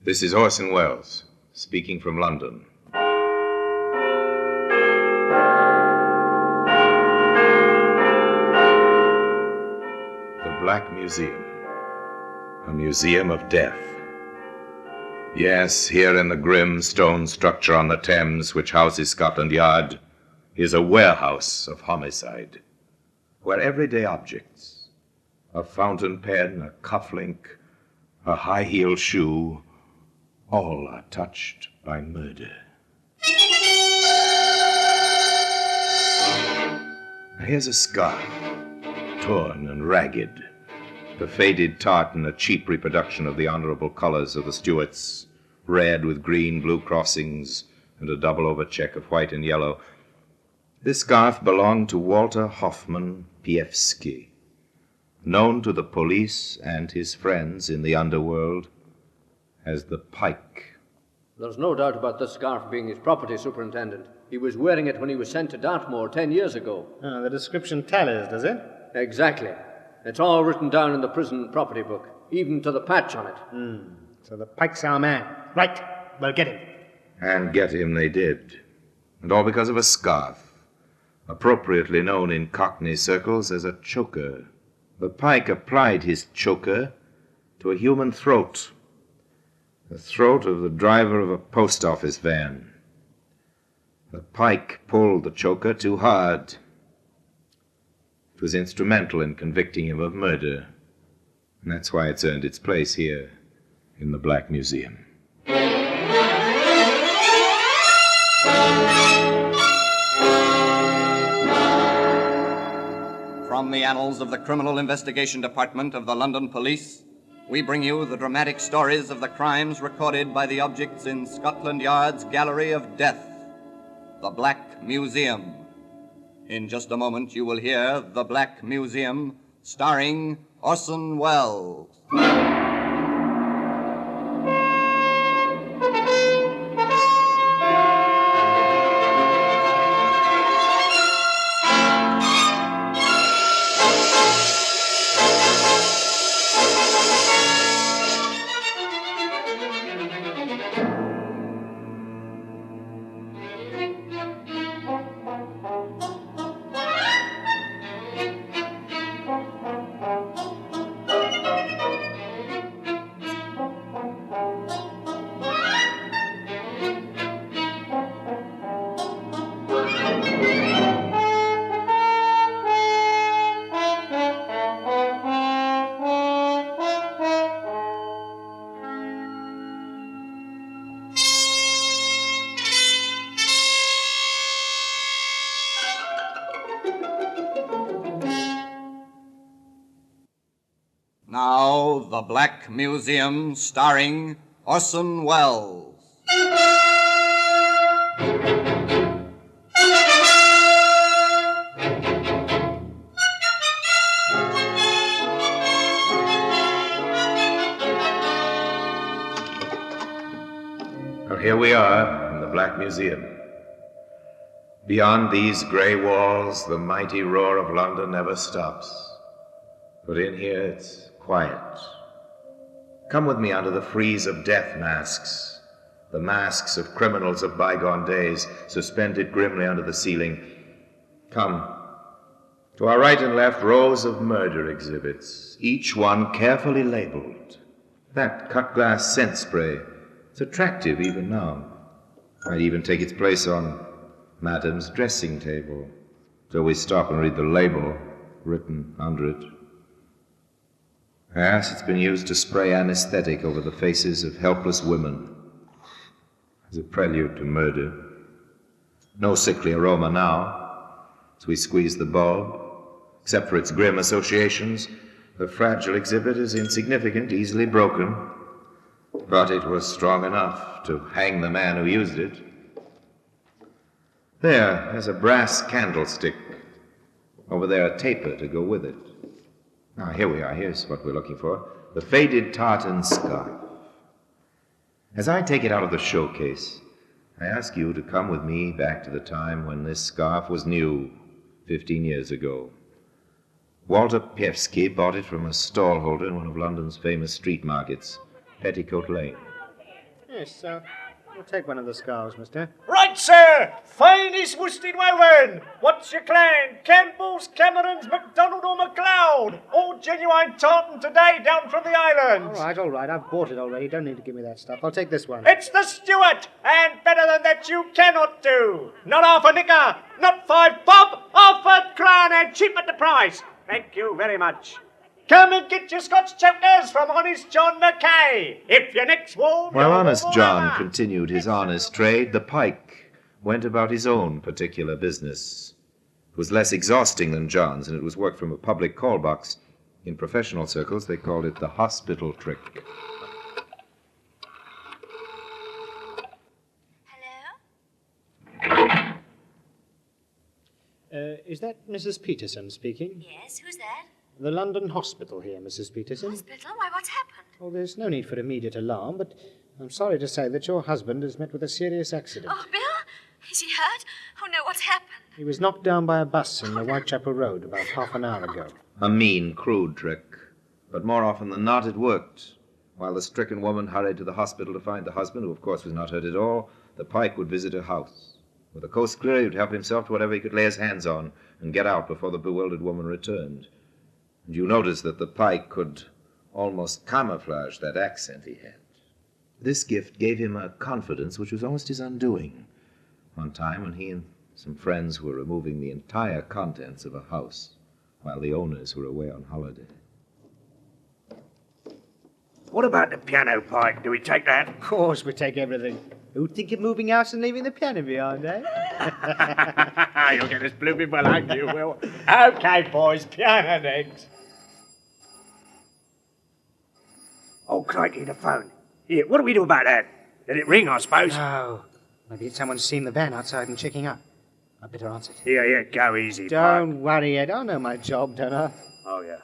This is Orson Welles, speaking from London. The Black Museum, a museum of death. Yes, here in the grim stone structure on the Thames which houses Scotland Yard is a warehouse of homicide, where everyday objects, a fountain pen, a cufflink, a high-heeled shoe, all are touched by murder. Here's a scarf, torn and ragged, the faded tartan, a cheap reproduction of the honorable colors of the Stuarts, red with green blue crossings and a double-over check of white and yellow. This scarf belonged to Walter Hoffman Piewski, known to the police and his friends in the underworld as the Pike. There's no doubt about this scarf being his property, Superintendent. He was wearing it when he was sent to Dartmoor 10 years ago. The description tallies, does it? Exactly. It's all written down in the prison property book, even to the patch on it. So the Pike's our man. Right, we'll get him. And get him they did. And all because of a scarf, appropriately known in Cockney circles as a choker. The Pike applied his choker to a human throat, the throat of the driver of a post office van. The Pike pulled the choker too hard. It was instrumental in convicting him of murder, and that's why it's earned its place here in the Black Museum. From the annals of the Criminal Investigation Department of the London Police, we bring you the dramatic stories of the crimes recorded by the objects in Scotland Yard's Gallery of Death, the Black Museum. In just a moment, you will hear The Black Museum, starring Orson Welles. Now, The Black Museum, starring Orson Welles. Well, here we are in the Black Museum. Beyond these gray walls, the mighty roar of London never stops. But in here, it's quiet. Come with me under the frieze of death masks, the masks of criminals of bygone days, suspended grimly under the ceiling. Come. To our right and left, rows of murder exhibits, each one carefully labeled. That cut-glass scent spray, it's attractive even now. Might even take its place on Madam's dressing table, till we stop and read the label written under it. Yes, it's been used to spray anesthetic over the faces of helpless women as a prelude to murder. No sickly aroma now, as we squeeze the bulb. Except for its grim associations, the fragile exhibit is insignificant, easily broken. But it was strong enough to hang the man who used it. There's a brass candlestick. Over there, a taper to go with it. Now, here we are. Here's what we're looking for. The faded tartan scarf. As I take it out of the showcase, I ask you to come with me back to the time when this scarf was new, 15 years ago. Walter Piewski bought it from a stallholder in one of London's famous street markets, Petticoat Lane. Yes, we'll take one of the scarves, mister. Right, sir. Finest worsted woven. What's your clan? Campbell's, Cameron's, MacDonald or MacLeod? All genuine tartan today down from the islands. All right. I've bought it already. Don't need to give me that stuff. I'll take this one. It's the Stuart, and better than that you cannot do. Not half a nicker, not 5 bob, half a crown, and cheap at the price. Thank you very much. Come and get your Scotch chokers from Honest John Mackay. If your neck's warm... While you're Honest warm John over. continued his honest trade, the pike went about his own particular business. It was less exhausting than John's, and it was work from a public call box. In professional circles, they called it the hospital trick. Hello? Is that Mrs. Peterson speaking? Yes, who's that? The London Hospital here, Mrs. Peterson. Hospital? Why, what's happened? Oh, there's no need for immediate alarm, but I'm sorry to say that your husband has met with a serious accident. Oh, Bill? Is he hurt? Oh, no, what's happened? He was knocked down by a bus in the Whitechapel Road about half an hour ago. A mean, crude trick. But more often than not, it worked. While the stricken woman hurried to the hospital to find the husband, who of course was not hurt at all, the pike would visit her house. With the coast clear, he would help himself to whatever he could lay his hands on and get out before the bewildered woman returned. And you notice that the pike could almost camouflage that accent he had. This gift gave him a confidence which was almost his undoing. One time when he and some friends were removing the entire contents of a house while the owners were away on holiday. What about the piano, Pike? Do we take that? Of course we take everything. Who'd think of moving house and leaving the piano behind, eh? You'll get us blooming well, aren't you, Will? OK, boys, piano next. Oh, crikey, the phone. Here, what do we do about that? Let it ring, I suppose. Oh, maybe someone's seen the van outside and checking up. I'd better answer it. Yeah, go easy, Pike. Don't worry, Ed. I know my job, don't I? Oh, yeah.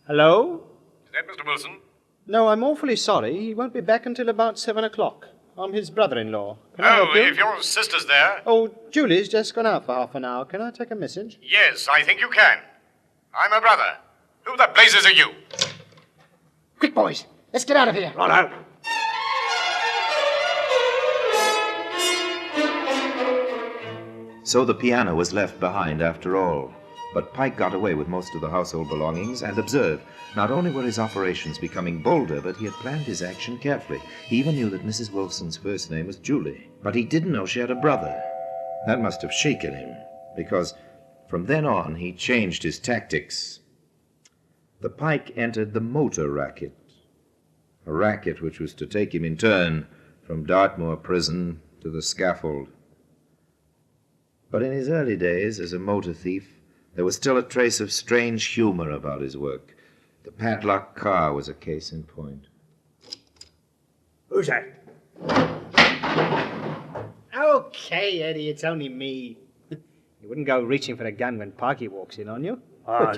Hello? Is that Mr. Wilson? No, I'm awfully sorry. He won't be back until about 7 o'clock. I'm his brother-in-law. Can I help you? If your sister's there. Oh, Julie's just gone out for half an hour. Can I take a message? Yes, I think you can. I'm her brother. Who the blazes are you? Quick, boys. Let's get out of here. Righto. So the piano was left behind after all. But Pike got away with most of the household belongings, and observe, not only were his operations becoming bolder, but he had planned his action carefully. He even knew that Mrs. Wilson's first name was Julie, but he didn't know she had a brother. That must have shaken him, because from then on he changed his tactics. The Pike entered the motor racket, a racket which was to take him in turn from Dartmoor prison to the scaffold. But in his early days as a motor thief, there was still a trace of strange humor about his work. The padlock car was a case in point. Who's that? Okay, Eddie, it's only me. You wouldn't go reaching for a gun when Parky walks in on you. Oh,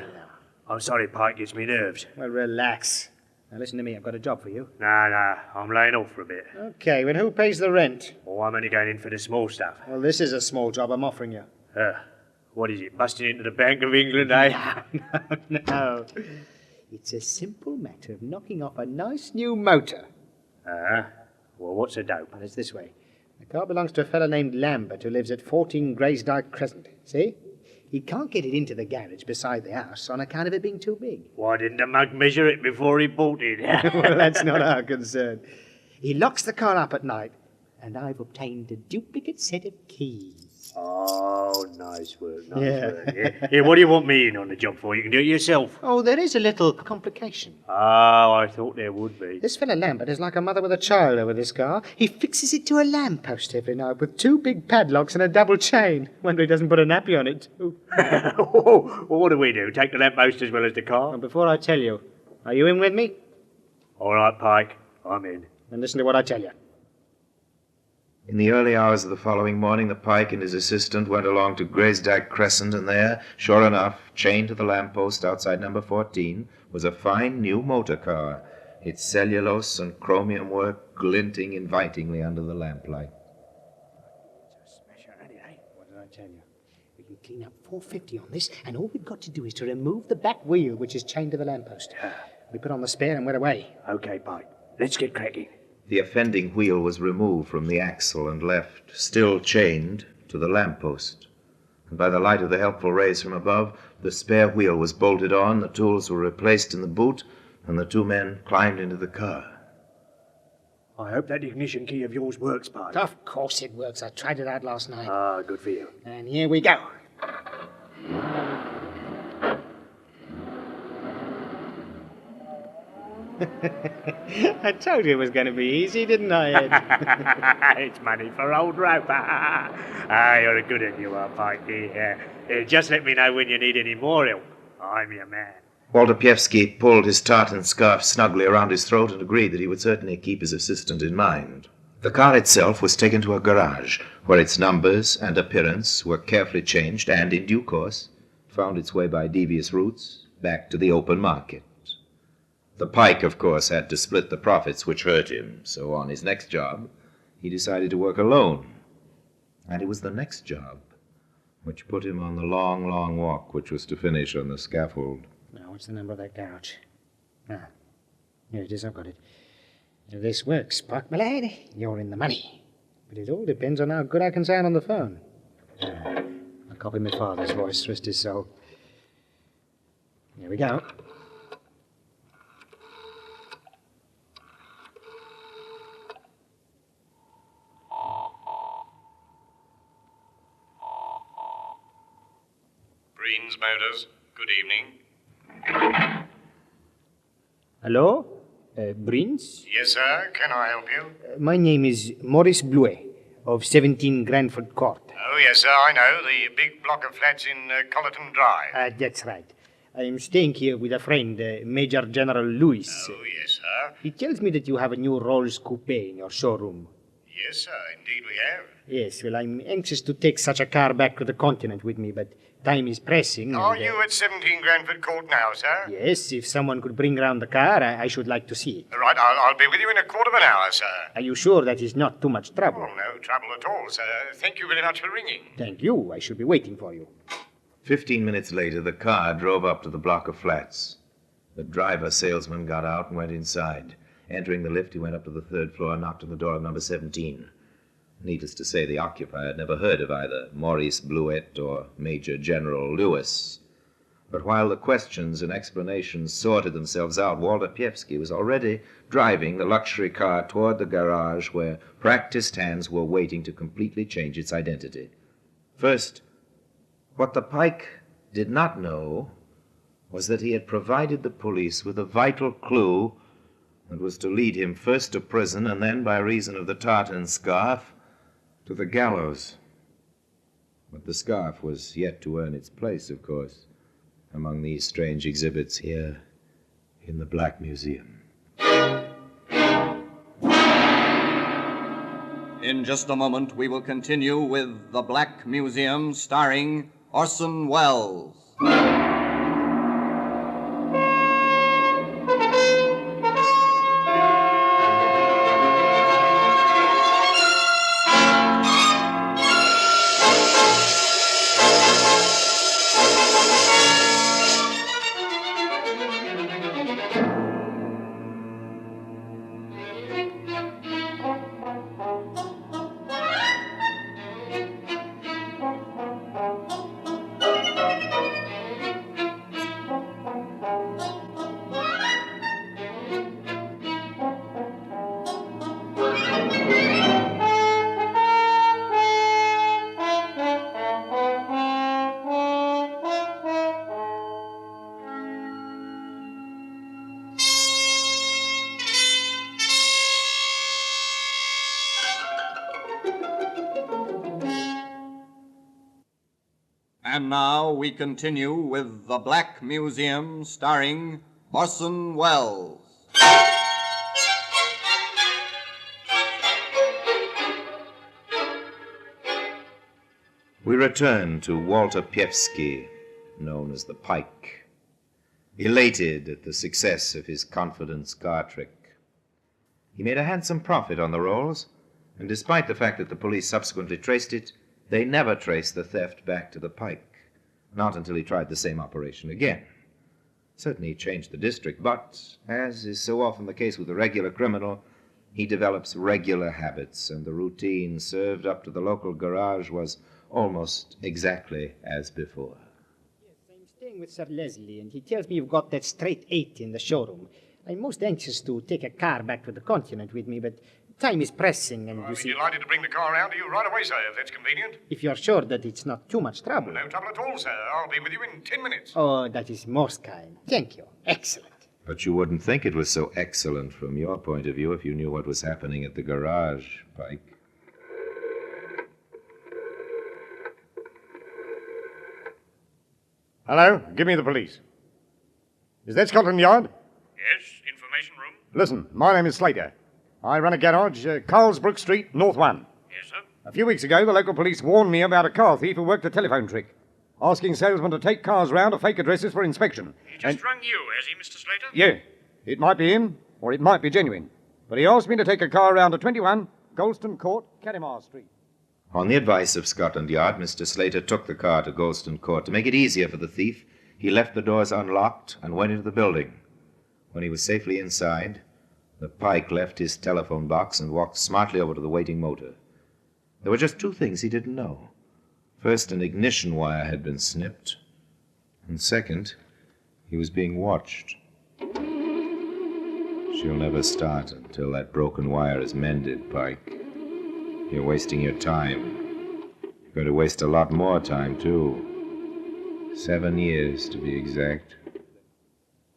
I'm sorry, Pike, gets me nerves. Well, relax. Now listen to me, I've got a job for you. Nah, I'm laying off for a bit. Okay, well, who pays the rent? Oh, I'm only going in for the small stuff. Well, this is a small job I'm offering you. What is it, busting into the Bank of England, eh? No. It's a simple matter of knocking off a nice new motor. Well, what's the dope? Well, it's this way. The car belongs to a fellow named Lambert who lives at 14 Graysdyke Crescent. See? He can't get it into the garage beside the house on account of it being too big. Why didn't the mug measure it before he bought it? Well, that's not our concern. He locks the car up at night, and I've obtained a duplicate set of keys. Oh, nice work, work. Yeah, what do you want me in on the job for? You can do it yourself. Oh, there is a little complication. Oh, I thought there would be. This fellow Lambert is like a mother with a child over this car. He fixes it to a lamppost every night with 2 big padlocks and a double chain. Wonder he doesn't put a nappy on it, too. Well, what do we do? Take the lamppost as well as the car? Well, before I tell you, are you in with me? All right, Pike, I'm in. Then listen to what I tell you. In the early hours of the following morning, the Pike and his assistant went along to Graysdyke Crescent, and there, sure enough, chained to the lamppost outside number 14, was a fine new motor car, its cellulose and chromium work glinting invitingly under the lamplight. What did I tell you? We can clean up $4.50 on this, and all we've got to do is to remove the back wheel, which is chained to the lamppost. We put on the spare and we're away. Okay, Pike. Let's get cracking. The offending wheel was removed from the axle and left, still chained, to the lamppost. And by the light of the helpful rays from above, the spare wheel was bolted on, the tools were replaced in the boot, and the two men climbed into the car. I hope that ignition key of yours works, Bart. Of course it works. I tried it out last night. Ah, good for you. And here we go. I told you it was going to be easy, didn't I, Ed? It's money for old rope. You're a good one, you are, Pikey. Just let me know when you need any more help. I'm your man. Walter Pievsky pulled his tartan scarf snugly around his throat and agreed that he would certainly keep his assistant in mind. The car itself was taken to a garage, where its numbers and appearance were carefully changed and, in due course, found its way by devious routes back to the open market. The Pike, of course, had to split the profits, which hurt him, so on his next job, he decided to work alone. And it was the next job which put him on the long, long walk which was to finish on the scaffold. Now, what's the number of that garage? Ah, here it is, I've got it. If this works, Park, my lad, you're in the money. But it all depends on how good I can sound on the phone. I'll copy my father's voice, rest his soul. Here we go. Green's Motors, good evening. Hello? Brins? Yes, sir. Can I help you? My name is Maurice Bluet of 17 Granford Court. Oh, yes, sir. I know. The big block of flats in Collerton Drive. That's right. I am staying here with a friend, Major General Lewis. Oh, yes, sir. He tells me that you have a new Rolls Coupe in your showroom. Yes, sir. Indeed we have. Yes, well, I'm anxious to take such a car back to the continent with me, but time is pressing. Are and, you at 17 Granford Court now, sir? Yes, if someone could bring round the car, I should like to see it. Right, I'll be with you in a quarter of an hour, sir. Are you sure that is not too much trouble? Oh, no trouble at all, sir. Thank you very much for ringing. Thank you. I should be waiting for you. 15 minutes later, the car drove up to the block of flats. The driver salesman got out and went inside. Entering the lift, he went up to the third floor and knocked on the door of number 17. Needless to say, the occupier had never heard of either Maurice Bluet or Major General Lewis. But while the questions and explanations sorted themselves out, Walter Pievsky was already driving the luxury car toward the garage where practiced hands were waiting to completely change its identity. First, what the Pike did not know was that he had provided the police with a vital clue that was to lead him first to prison and then, by reason of the tartan scarf, to the gallows. But the scarf was yet to earn its place, of course, among these strange exhibits here in the Black Museum. In just a moment, we will continue with The Black Museum, starring Orson Welles. And now we continue with The Black Museum, starring Orson Welles. We return to Walter Pievsky, known as the Pike, elated at the success of his confidence car trick. He made a handsome profit on the rolls, and despite the fact that the police subsequently traced it, they never traced the theft back to the Pike, not until he tried the same operation again. Certainly he changed the district, but, as is so often the case with a regular criminal, he develops regular habits, and the routine served up to the local garage was almost exactly as before. Yes, I'm staying with Sir Leslie, and he tells me you've got that straight 8 in the showroom. I'm most anxious to take a car back to the continent with me, but time is pressing, and I'll you be see, delighted to bring the car round to you right away, sir, if that's convenient. if you're sure that it's not too much trouble. No trouble at all, sir. I'll be with you in 10 minutes. Oh, that is most kind. Thank you. Excellent. But you wouldn't think it was so excellent from your point of view if you knew what was happening at the garage, Pike. Hello? Give me the police. Is that Scotland Yard? Yes, information room. Listen, my name is Slater. I run a garage, Carlsbrook Street, North 1. Yes, sir. A few weeks ago, the local police warned me about a car thief who worked a telephone trick, asking salesmen to take cars round to fake addresses for inspection. He just rung you, has he, Mr. Slater? Yeah, it might be him, or it might be genuine. But he asked me to take a car round to 21 Golston Court, Carimar Street. On the advice of Scotland Yard, Mr. Slater took the car to Golston Court. To make it easier for the thief, he left the doors unlocked and went into the building. When he was safely inside, the Pike left his telephone box and walked smartly over to the waiting motor. There were just two things he didn't know. First, an ignition wire had been snipped. And second, he was being watched. She'll never start until that broken wire is mended, Pike. You're wasting your time. You're going to waste a lot more time, too. 7 years, to be exact.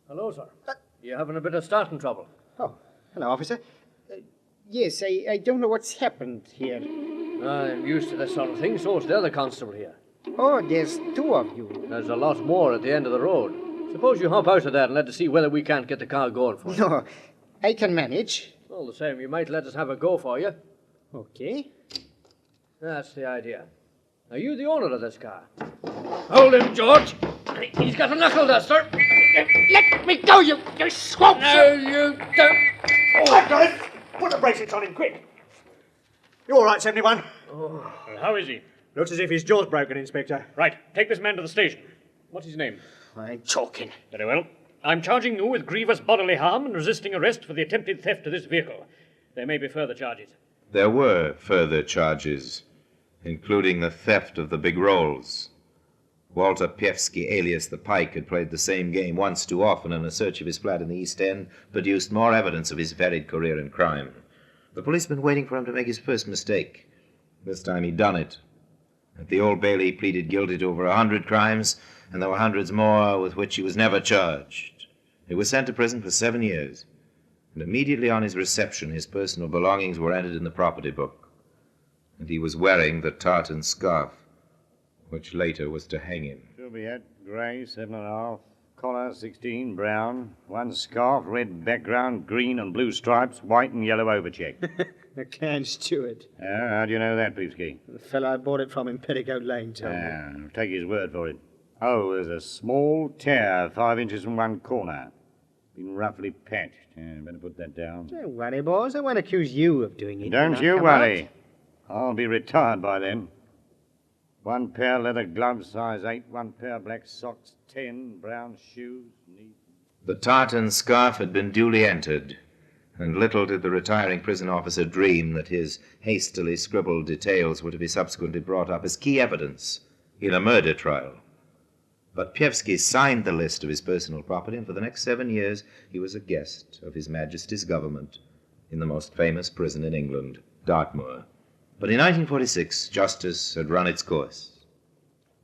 Hello, sir. You having a bit of starting trouble? Oh, hello, officer. Yes, I don't know what's happened here. I'm used to this sort of thing, so is the other constable here. Oh, there's 2 of you. There's a lot more at the end of the road. Suppose you hop out of there and let us see whether we can't get the car going for you. No, I can manage. All the same, you might let us have a go for you. Okay. That's the idea. Are you the owner of this car? Hold him, George. He's got a knuckle duster. Let me go, you swamp! No, you don't. Oh, guys, put the bracelets on him, quick. You all right, 71? How is he? Looks as if his jaw's broken, Inspector. Right, take this man to the station. What's his name? I'm choking. Very well. I'm charging you with grievous bodily harm and resisting arrest for the attempted theft of this vehicle. There may be further charges. There were further charges, including the theft of the big rolls. Walter Piewski, alias the Pike, had played the same game once too often, and a search of his flat in the East End produced more evidence of his varied career in crime. The police had been waiting for him to make his first mistake. This time he'd done it. At the Old Bailey, he pleaded guilty to over 100 crimes, and there were hundreds more with which he was never charged. He was sent to prison for 7 years, and immediately on his reception, his personal belongings were entered in the property book. And he was wearing the tartan scarf, which later was to hang him. Juliet, grey, 7.5. Collar, 16, brown. One scarf, red background, green and blue stripes, white and yellow overcheck. The Clan Stewart. How do you know that, Peevski? The fellow I bought it from in Petticoat Lane told me. I'll take his word for it. Oh, there's a small tear, 5 inches from one corner. Been roughly patched. Better put that down. Don't worry, boys. I won't accuse you of doing it. Don't when I you come worry. out. I'll be retired by then. 1 pair leather gloves, size 8. 1 pair black socks, 10. Brown shoes, neat. The tartan scarf had been duly entered, and little did the retiring prison officer dream that his hastily scribbled details were to be subsequently brought up as key evidence in a murder trial. But Piewski signed the list of his personal property, and for the next 7 years he was a guest of His Majesty's government in the most famous prison in England, Dartmoor. But in 1946, justice had run its course.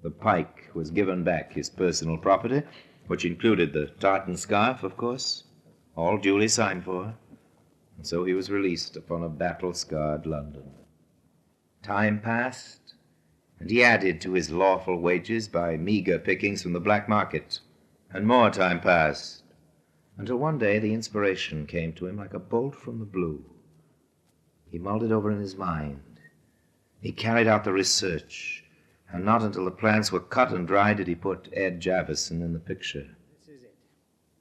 The Pike was given back his personal property, which included the tartan scarf, of course, all duly signed for, and so he was released upon a battle-scarred London. Time passed, and he added to his lawful wages by meager pickings from the black market, and more time passed, until one day the inspiration came to him like a bolt from the blue. He mulled it over in his mind. He carried out the research, and not until the plans were cut and dried did he put Ed Javison in the picture. This is it.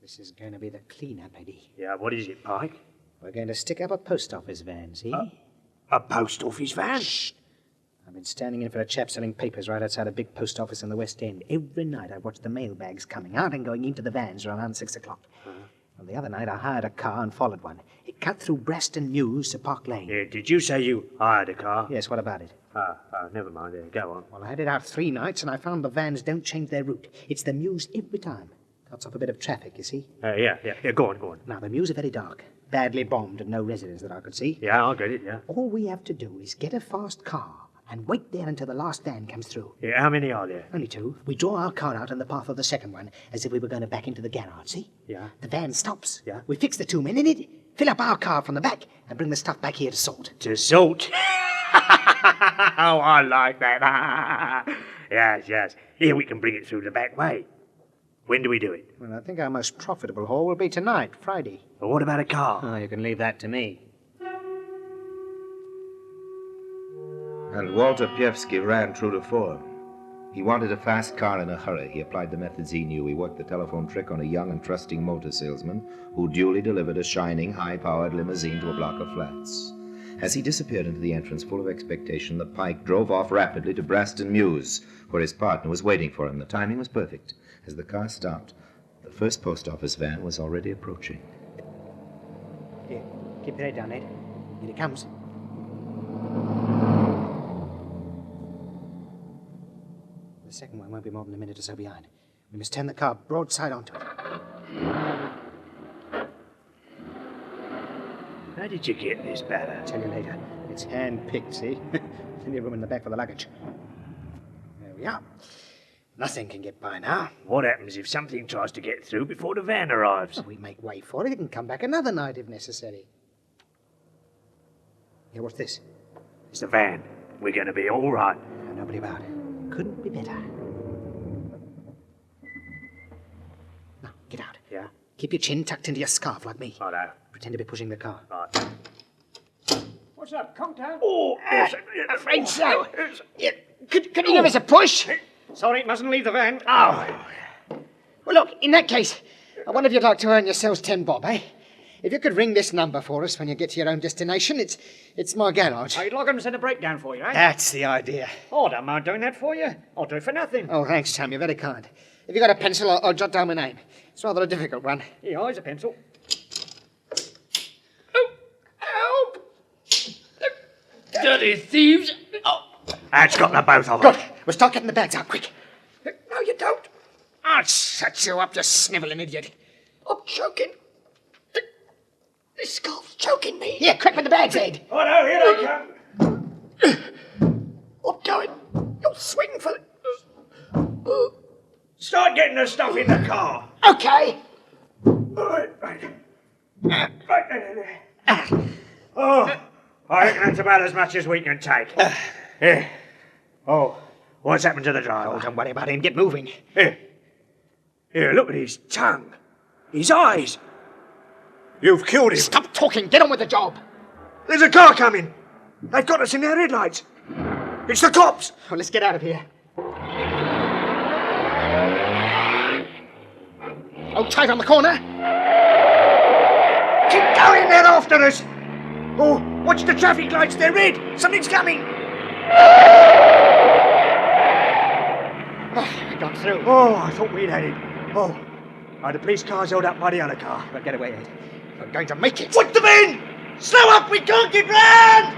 This is going to be the clean-up, Eddie. Yeah, what is it, Pike? We're going to stick up a post office van, see? A post office van? Shh. I've been standing in for a chap selling papers right outside a big post office in the West End. Every night I watched the mailbags coming out and going into the vans around 6 o'clock. And the other night I hired a car and followed one. It cut through Preston Mews to Park Lane. Did you say you hired a car? Yes, what about it? Never mind. Go on. Well, I had it out 3 nights and I found the vans don't change their route. It's the Mews every time. Cuts off a bit of traffic, you see. Yeah, go on. Now, the Mews are very dark. Badly bombed and no residents that I could see. Yeah, I'll get it, yeah. All we have to do is get a fast car and wait there until the last van comes through. Yeah, how many are there? Only 2. We draw our car out in the path of the second one, as if we were going to back into the garage, see? Yeah. The van stops. Yeah. We fix the 2 men in it, fill up our car from the back, and bring the stuff back here to sort. To salt? Oh, I like that. Yes. Here we can bring it through the back way. When do we do it? Well, I think our most profitable haul will be tonight, Friday. Well, what about a car? Oh, you can leave that to me. And Walter Pievsky ran true to form. He wanted a fast car in a hurry. He applied the methods he knew. He worked the telephone trick on a young and trusting motor salesman who duly delivered a shining, high-powered limousine to a block of flats. As he disappeared into the entrance full of expectation, the Pike drove off rapidly to Braston Mews, where his partner was waiting for him. The timing was perfect. As the car stopped, the first post office van was already approaching. Here, keep your head down, Ed. Here it comes. The second one won't be more than a minute or so behind. We must turn the car broadside onto it. How did you get this batter? I'll tell you later. It's hand-picked, see? Plenty of room in the back for the luggage. There we are. Nothing can get by now. What happens if something tries to get through before the van arrives? We make way for it. It can come back another night if necessary. Here, what's this? It's the van. We're going to be all right. Nobody about. Couldn't be better. Now, get out. Yeah? Keep your chin tucked into your scarf like me. Righto. Pretend to be pushing the car. Right. What's up, Conktown? Oh, yes. Afraid so. Yeah, could you give us a push? Sorry, mustn't leave the van. Oh. Well, look, in that case, I wonder if you'd like to earn yourselves 10 bob, eh? If you could ring this number for us when you get to your own destination, it's my garage. I'd log on and send a breakdown for you, eh? That's the idea. Oh, don't mind doing that for you. I'll do it for nothing. Oh, thanks, Tom. You're very kind. If you got a pencil, I'll jot down my name. It's rather a difficult one. Here, here's a pencil. Dirty thieves! Oh, That's got the both of them. Good. We'll start getting the bags out, quick. No, you don't. I'll shut you up, you snivelling idiot. I'm choking. The skull's choking me. Here, quick with the bags, Ed. Oh, no, here they come. I'm going. You'll swing for it. Start getting the stuff in the car. Okay. Right. Oh, I reckon that's about as much as we can take. Here. Oh, what's happened to the driver? Oh, don't worry about him. Get moving. Here, look at his tongue. His eyes. You've killed him. Stop talking. Get on with the job. There's a car coming. They've got us in their headlights. It's the cops. Well, let's get out of here. Oh, tight on the corner. Keep going, they're after us. Oh, watch the traffic lights. They're red. Something's coming. Oh, we got through. Oh, I thought we'd had it. Oh, the police car's held up by the other car. But get away, Ed. We're going to make it. Put them in! Slow up, we can't get round!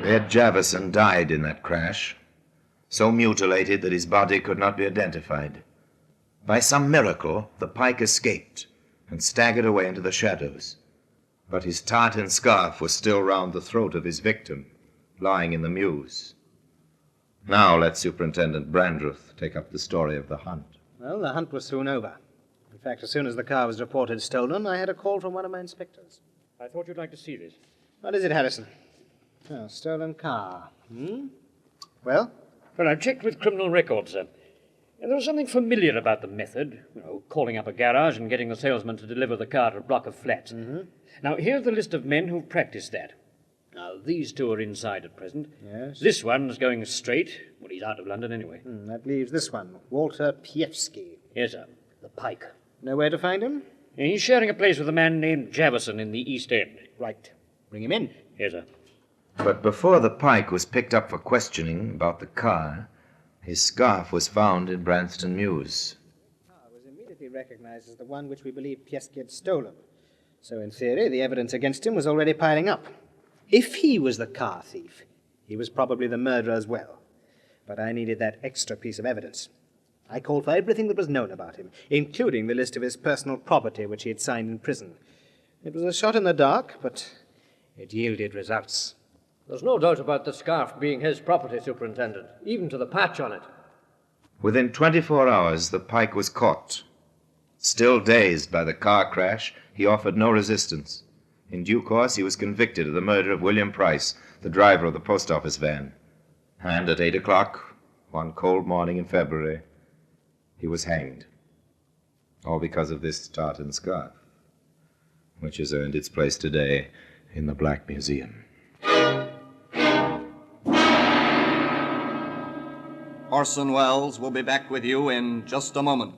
Ed Javison died in that crash, so mutilated that his body could not be identified. By some miracle, the Pike escaped and staggered away into the shadows. But his tartan scarf was still round the throat of his victim, lying in the mews. Now let Superintendent Brandreth take up the story of the hunt. Well, the hunt was soon over. In fact, as soon as the car was reported stolen, I had a call from one of my inspectors. I thought you'd like to see this. What is it, Harrison? Oh, stolen car. Well? Well, I've checked with criminal records, sir. And there was something familiar about the method. Calling up a garage and getting the salesman to deliver the car to a block of flats. Mm-hmm. Now, here's the list of men who've practiced that. Now, these 2 are inside at present. Yes. This one's going straight. Well, he's out of London anyway. That leaves this one, Walter Pievsky. Yes, sir. The Pike. Know where to find him? He's sharing a place with a man named Javison in the East End. Right. Bring him in. Here, sir. But before the pike was picked up for questioning about the car, his scarf was found in Branston Mews. The car was immediately recognized as the one which we believe Pieski had stolen. So in theory, the evidence against him was already piling up. If he was the car thief, he was probably the murderer as well. But I needed that extra piece of evidence. I called for everything that was known about him, including the list of his personal property which he had signed in prison. It was a shot in the dark, but it yielded results. There's no doubt about the scarf being his property, Superintendent, even to the patch on it. Within 24 hours, the pike was caught. Still dazed by the car crash, he offered no resistance. In due course, he was convicted of the murder of William Price, the driver of the post office van. And at 8 o'clock, one cold morning in February, he was hanged. All because of this tartan scarf, which has earned its place today in the Black Museum. Orson Welles will be back with you in just a moment.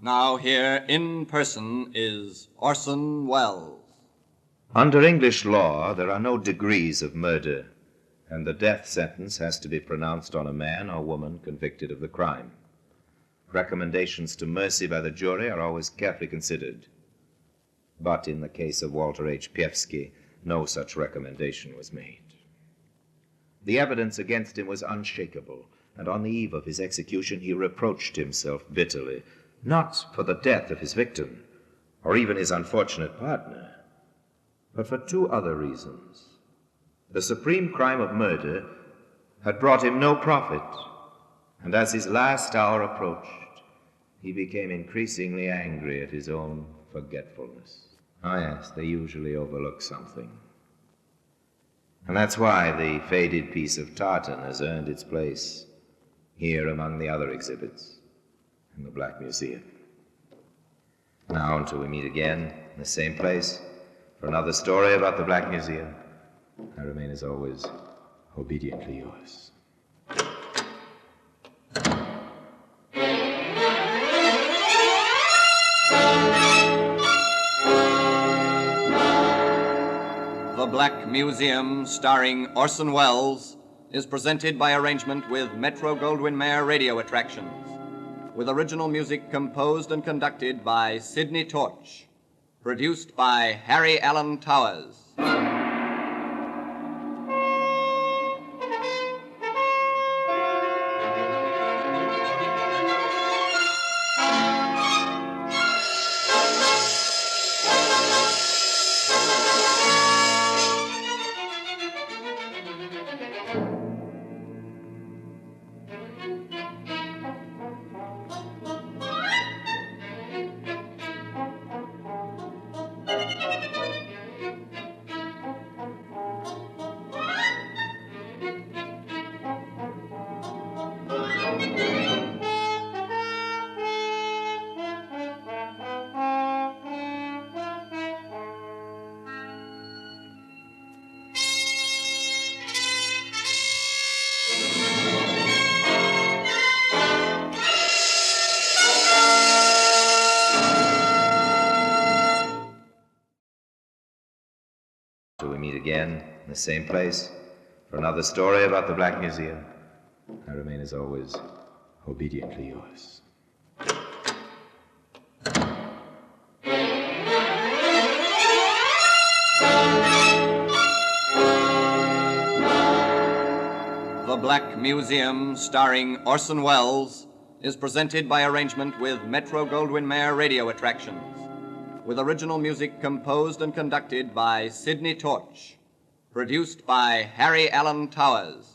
Now here in person is Orson Welles. Under English law, there are no degrees of murder, and the death sentence has to be pronounced on a man or woman convicted of the crime. Recommendations to mercy by the jury are always carefully considered. But in the case of Walter H. Piewski, no such recommendation was made. The evidence against him was unshakable, and on the eve of his execution he reproached himself bitterly, not for the death of his victim, or even his unfortunate partner, but for two other reasons. The supreme crime of murder had brought him no profit, and as his last hour approached, he became increasingly angry at his own forgetfulness. Ah, yes, they usually overlook something. And that's why the faded piece of tartan has earned its place here among the other exhibits in the Black Museum. Now, until we meet again in the same place for another story about the Black Museum, I remain, as always, obediently yours. The Black Museum, starring Orson Welles, is presented by arrangement with Metro-Goldwyn-Mayer Radio Attractions, with original music composed and conducted by Sidney Torch, produced by Harry Allen Towers. Till we meet again in the same place for another story about the Black Museum, I remain, as always, obediently yours. Black Museum, starring Orson Welles, is presented by arrangement with Metro Goldwyn Mayer Radio Attractions, with original music composed and conducted by Sidney Torch, produced by Harry Allen Towers.